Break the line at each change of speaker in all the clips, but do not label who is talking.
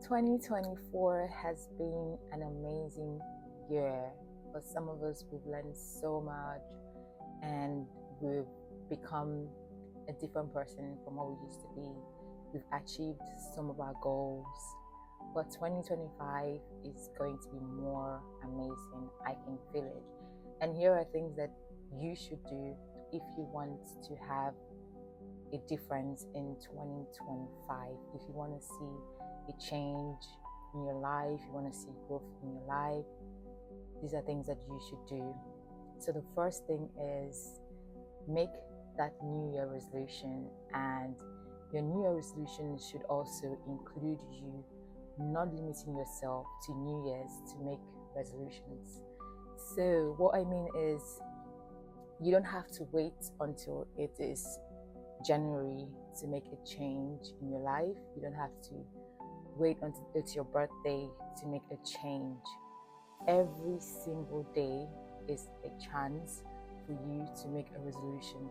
2024 has been an amazing year. For some of us, we've learned so much and we've become a different person from what we used to be. We've achieved some of our goals. But 2025 is going to be more amazing. I can feel it. And here are things that you should do if you want to have a difference in 2025. If you want to see a change in your life, you want to see growth in your life, these are things that you should do. So, the first thing is make that New Year resolution, and your New Year resolution should also include you not limiting yourself to New Year's to make resolutions. So, what I mean is, you don't have to wait until it is January to make a change in your life. You don't have to wait until it's your birthday to make a change. Every single day is a chance for you to make a resolution.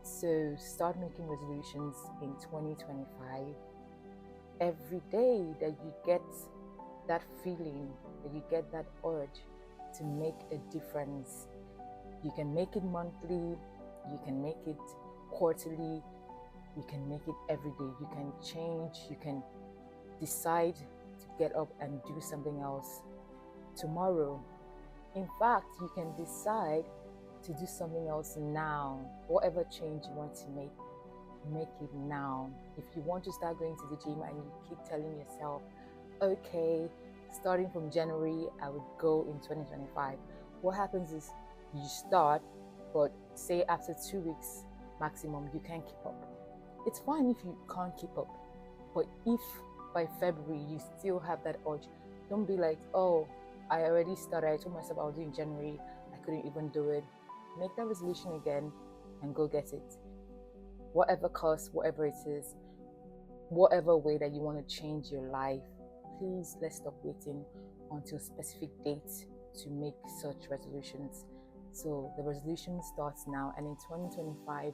So start making resolutions in 2025. Every day that you get that feeling, that you get that urge to make a difference, you can make it monthly, you can make it quarterly, you can make it every day. You can change, you can decide to get up and do something else tomorrow. In fact, you can decide to do something else now. Whatever change you want to make it now. If you want to start going to the gym and you keep telling yourself, okay, starting from January, I would go in 2025. What happens is you start, but say after 2 weeks maximum, you can't keep up. It's fine if you can't keep up, but if by February you still have that urge, don't be like, oh, I already started. I told myself I'll do in January. I couldn't even do it. Make that resolution again and go get it. Whatever cost, whatever it is, whatever way that you want to change your life, please let's stop waiting until specific dates to make such resolutions. So the resolution starts now, and in 2025,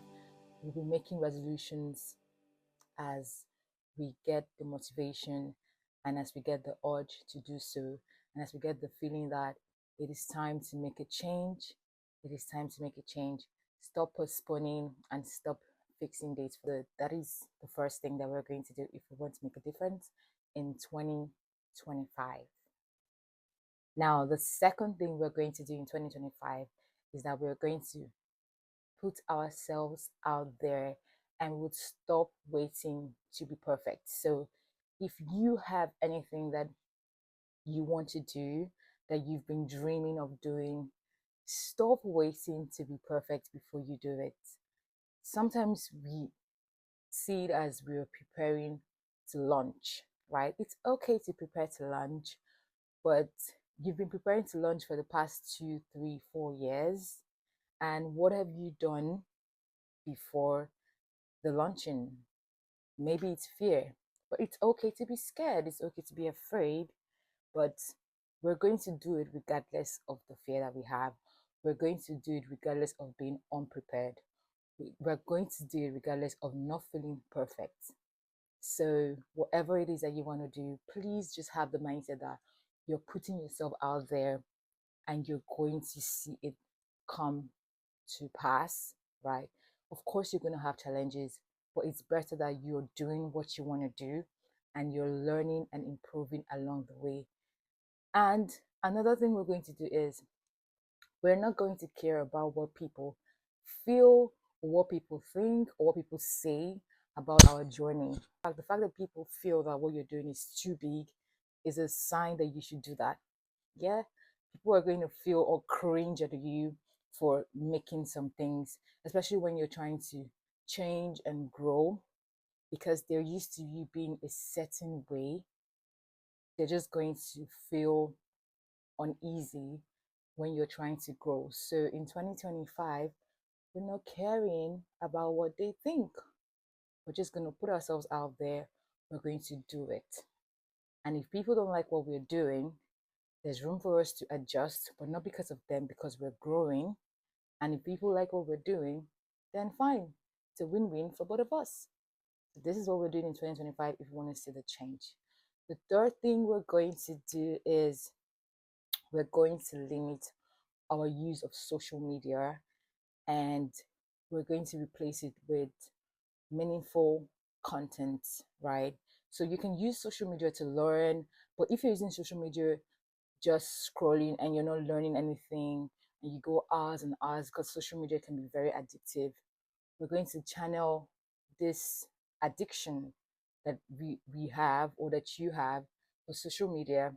we'll be making resolutions as we get the motivation and as we get the urge to do so, and as we get the feeling that it is time to make a change, it is time to make a change. Stop postponing and stop fixing dates. That is the first thing that we're going to do if we want to make a difference in 2025. Now, the second thing we're going to do in 2025 is that we're going to put ourselves out there and would stop waiting to be perfect. So, if you have anything that you want to do, that you've been dreaming of doing, stop waiting to be perfect before you do it. Sometimes we see it as we're preparing to launch, right? It's okay to prepare to launch, but you've been preparing to launch for the past 2, 3, 4 years. And what have you done before the launching? Maybe it's fear, but it's okay to be scared. It's okay to be afraid, but we're going to do it regardless of the fear that we have. We're going to do it regardless of being unprepared. We're going to do it regardless of not feeling perfect. So, whatever it is that you want to do, please just have the mindset that you're putting yourself out there and you're going to see it come to pass, right? Of course, you're going to have challenges, but it's better that you're doing what you want to do and you're learning and improving along the way. And another thing we're going to do is we're not going to care about what people feel or what people think or what people say about our journey. In fact, the fact that people feel that what you're doing is too big is a sign that you should do that. Yeah, people are going to feel or cringe at you for making some things, especially when you're trying to change and grow because they're used to you being a certain way. They're just going to feel uneasy when you're trying to grow. So in 2025, we're not caring about what they think. We're just going to put ourselves out there. We're going to do it. And if people don't like what we're doing, there's room for us to adjust, but not because of them, because we're growing. And if people like what we're doing, then fine. It's a win win for both of us. So this is what we're doing in 2025 if you want to see the change. The third thing we're going to do is we're going to limit our use of social media, and we're going to replace it with meaningful content, right? So you can use social media to learn, but if you're using social media just scrolling and you're not learning anything and you go hours and hours, because social media can be very addictive, we're going to channel this addiction that we have, or that you have, for social media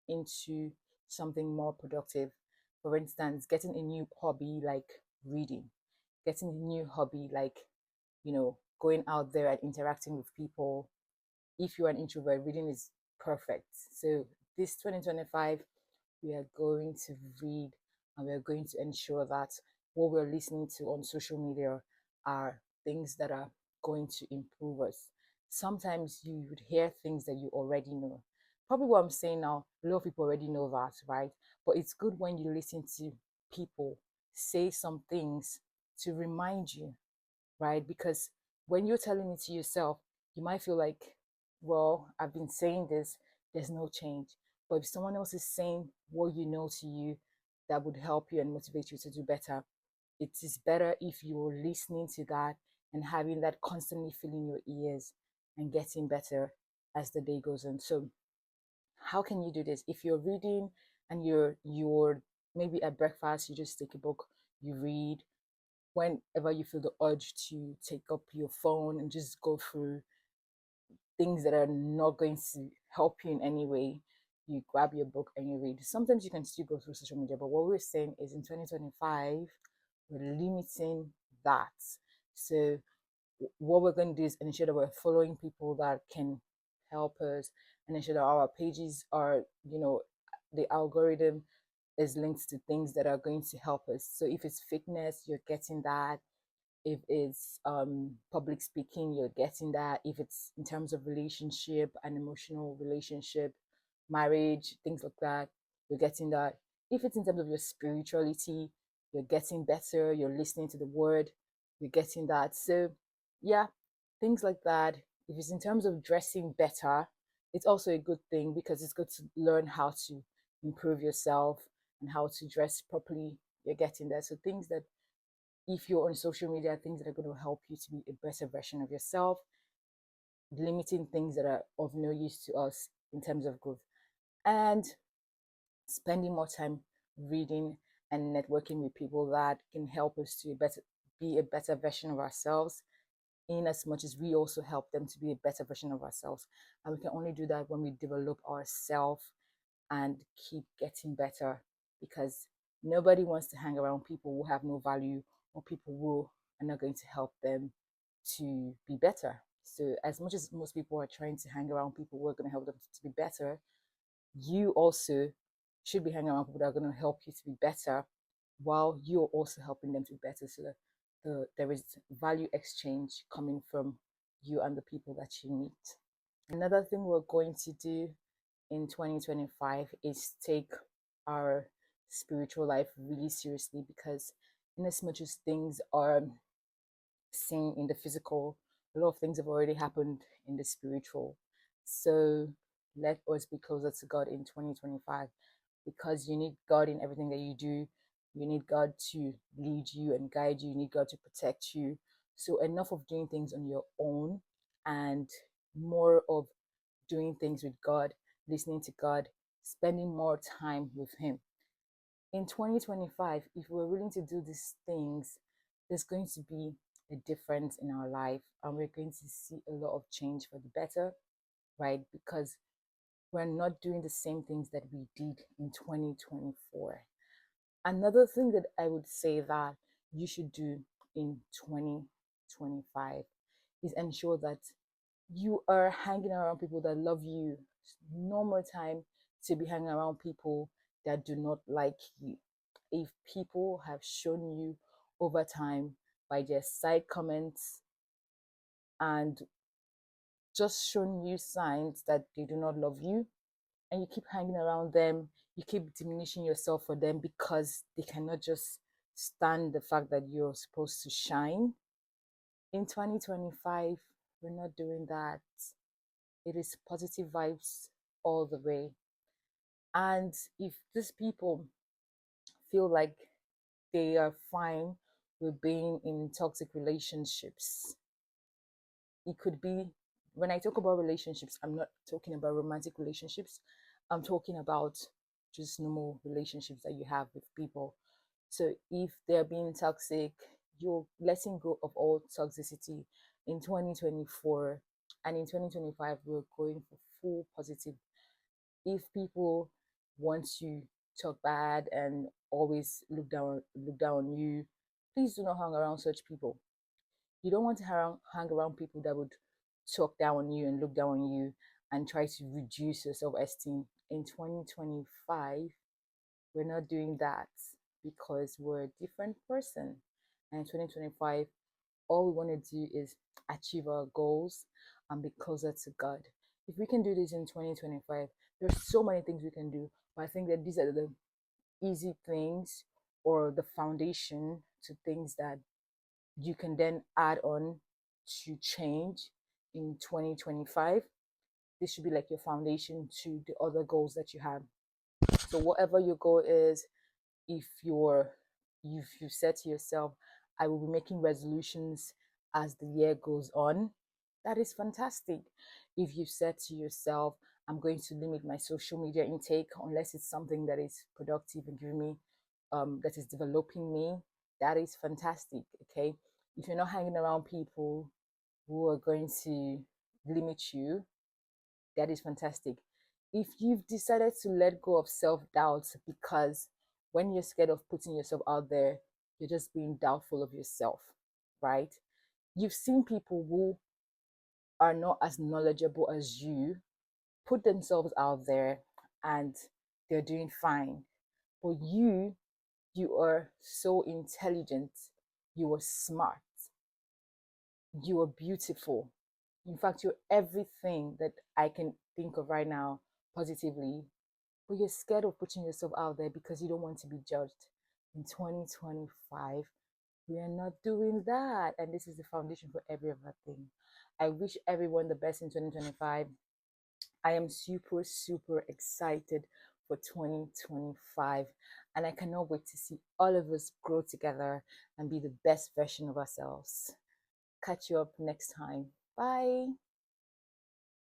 into something more productive. For instance, getting a new hobby like reading, getting a new hobby like, going out there and interacting with people. If you're an introvert, reading is perfect. So this 2025, we are going to read, and we are going to ensure that what we're listening to on social media are things that are going to improve us. Sometimes you would hear things that you already know. Probably what I'm saying now, a lot of people already know that, right? But it's good when you listen to people say some things to remind you, right? Because when you're telling it to yourself, you might feel like, well, I've been saying this, there's no change. But if someone else is saying what you know to you, that would help you and motivate you to do better. It is better if you're listening to that and having that constantly filling your ears and getting better as the day goes on. So how can you do this? If you're reading and you're maybe at breakfast, you just take a book, you read. Whenever you feel the urge to take up your phone and just go through things that are not going to help you in any way, you grab your book and you read. Sometimes you can still go through social media, but what we're saying is in 2025, we're limiting that. So what we're going to do is ensure that we're following people that can help us, and ensure that our pages are, the algorithm is linked to things that are going to help us. So if it's fitness, you're getting that. If it's public speaking, you're getting that. If it's in terms of relationship and emotional relationship, marriage, things like that, you're getting that. If it's in terms of your spirituality, you're getting better, you're listening to the word, you're getting that. So yeah, things like that. If it's in terms of dressing better, it's also a good thing, because it's good to learn how to improve yourself and how to dress properly. You're getting there. So things that, if you're on social media, things that are going to help you to be a better version of yourself, limiting things that are of no use to us in terms of growth, and spending more time reading and networking with people that can help us to be a better version of ourselves, in as much as we also help them to be a better version of ourselves. And we can only do that when we develop ourselves and keep getting better, because nobody wants to hang around people who have no value, or people who are not going to help them to be better. So as much as most people are trying to hang around people who are going to help them to be better, you also should be hanging around people that are going to help you to be better, while you're also helping them to be better, so that there is value exchange coming from you and the people that you meet. Another thing we're going to do in 2025 is take our spiritual life really seriously, because in as much as things are seen in the physical, a lot of things have already happened in the spiritual. So let us be closer to God in 2025, because you need God in everything that you do. You need God to lead you and guide you. You need God to protect you. So enough of doing things on your own, and more of doing things with God, listening to God, spending more time with Him. In 2025, if we're willing to do these things, there's going to be a difference in our life, and we're going to see a lot of change for the better, right? Because we're not doing the same things that we did in 2024. Another thing that I would say that you should do in 2025 is ensure that you are hanging around people that love you. No more time to be hanging around people that do not like you. If people have shown you over time by their side comments and just shown you signs that they do not love you, and you keep hanging around them, you keep diminishing yourself for them because they cannot just stand the fact that you're supposed to shine. In 2025, we're not doing that. It is positive vibes all the way. And if these people feel like they are fine with being in toxic relationships, it could be, when I talk about relationships, I'm not talking about romantic relationships. I'm talking about just normal relationships that you have with people. So if they're being toxic, you're letting go of all toxicity in 2024, and in 2025 we're going for full positive. If people want to talk bad and always look down on you, please do not hang around such people. You don't want to hang around people that would talk down on you and look down on you and try to reduce your self-esteem. In 2025, we're not doing that, because we're a different person. And in 2025, all we want to do is achieve our goals and be closer to God. If we can do this in 2025, there's so many things we can do. But I think that these are the easy things, or the foundation to things that you can then add on to change in 2025. This should be like your foundation to the other goals that you have. So whatever your goal is, if you said to yourself, I will be making resolutions as the year goes on, that is fantastic. If you said to yourself, I'm going to limit my social media intake unless it's something that is productive and giving me that is developing me, that is fantastic. Okay, if you're not hanging around people who are going to limit you, that is fantastic. If you've decided to let go of self-doubt, because when you're scared of putting yourself out there, you're just being doubtful of yourself, right? You've seen people who are not as knowledgeable as you put themselves out there and they're doing fine. But you are so intelligent, you are smart, you are beautiful. In fact, you're everything that I can think of right now positively, but you're scared of putting yourself out there because you don't want to be judged. In 2025, we are not doing that. And this is the foundation for every other thing. I wish everyone the best in 2025. I am super, super excited for 2025. And I cannot wait to see all of us grow together and be the best version of ourselves. Catch you up next time. Bye.